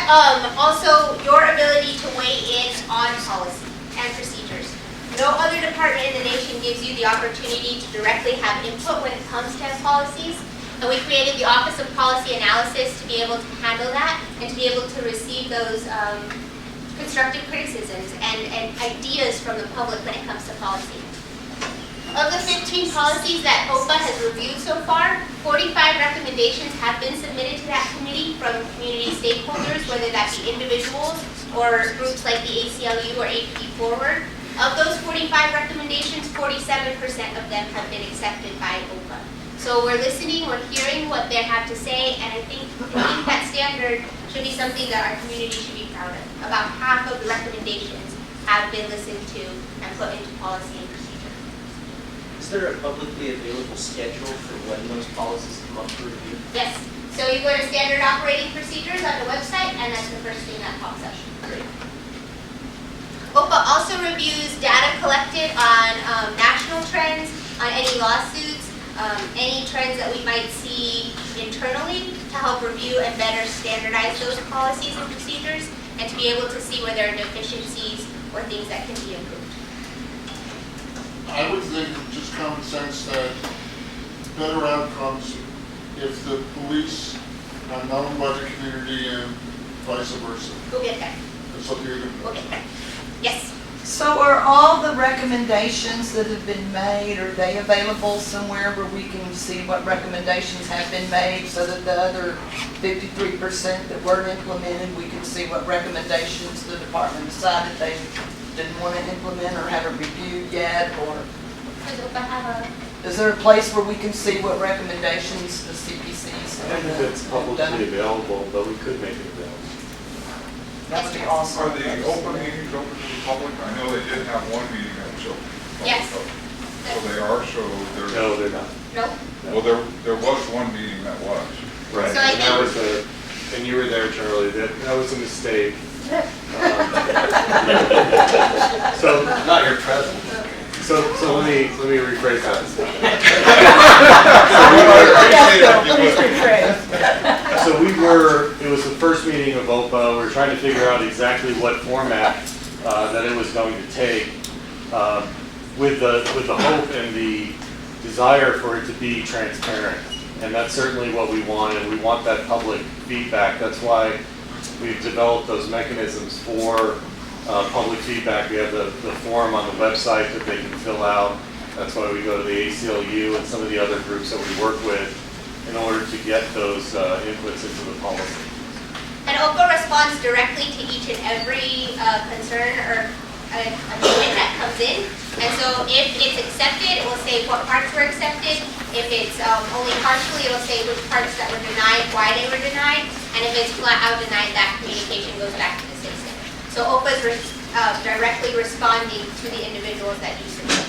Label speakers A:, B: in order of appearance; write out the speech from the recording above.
A: Also, your ability to weigh in on policy and procedures. No other department in the nation gives you the opportunity to directly have input when it comes to policies. And we created the Office of Policy Analysis to be able to handle that and to be able to receive those constructive criticisms and ideas from the public when it comes to policy. Of the 15 policies that OPA has reviewed so far, 45 recommendations have been submitted to that committee from community stakeholders, whether that be individuals or groups like the ACLU or APD Forward. Of those 45 recommendations, 47% of them have been accepted by OPA. So we're listening, we're hearing what they have to say, and I think that standard should be something that our community should be proud of. About half of the recommendations have been listened to and put into policy and procedure.
B: Is there a publicly available schedule for when those policies come up for review?
A: Yes. So you go to Standard Operating Procedures on the website, and that's the first thing that pops up.
B: Great.
A: OPA also reviews data collected on national trends, on any lawsuits, any trends that we might see internally to help review and better standardize those policies and procedures, and to be able to see where there are deficiencies or things that can be improved.
C: I would think just common sense that better outcomes if the police are known by the community and vice versa.
A: We'll get there.
C: It's up to you.
A: We'll get there. Yes.
D: So are all the recommendations that have been made, are they available somewhere where we can see what recommendations have been made so that the other 53% that weren't implemented, we can see what recommendations the department decided they didn't want to implement or haven't reviewed yet? Or
A: Does OPA have a...
D: is there a place where we can see what recommendations the CPCs
E: I think it's publicly available, but we could make it available.
D: That would be awesome.
F: Are the open meetings open to the public? I know they did have one meeting that was open.
A: Yes.
F: So they are, so there's...
E: No, they're not.
A: No?
F: Well, there was one meeting that was.
E: Right,
A: So I
E: and that
A: think-
E: was and you were there, Charlie, that was a mistake. So,
B: Not your present.
E: so let me rephrase that. So it was the first meeting of OPA. We were trying to figure out exactly what format that it was going to take, with the hope and the desire for it to be transparent. And that's certainly what we want, and we want that public feedback. That's why we've developed those mechanisms for public feedback. We have the form on the website that they can fill out. That's why we go to the ACLU and some of the other groups that we work with in order to get those inputs into the policy.
A: And OPA responds directly to each and every concern or opinion that comes in. And so if it's accepted, it will say what parts were accepted. If it's only partially, it will say which parts that were denied, why they were denied. And if it's flat out denied, that communication goes back to the citizen. So OPA is directly responding to the individuals that you submit.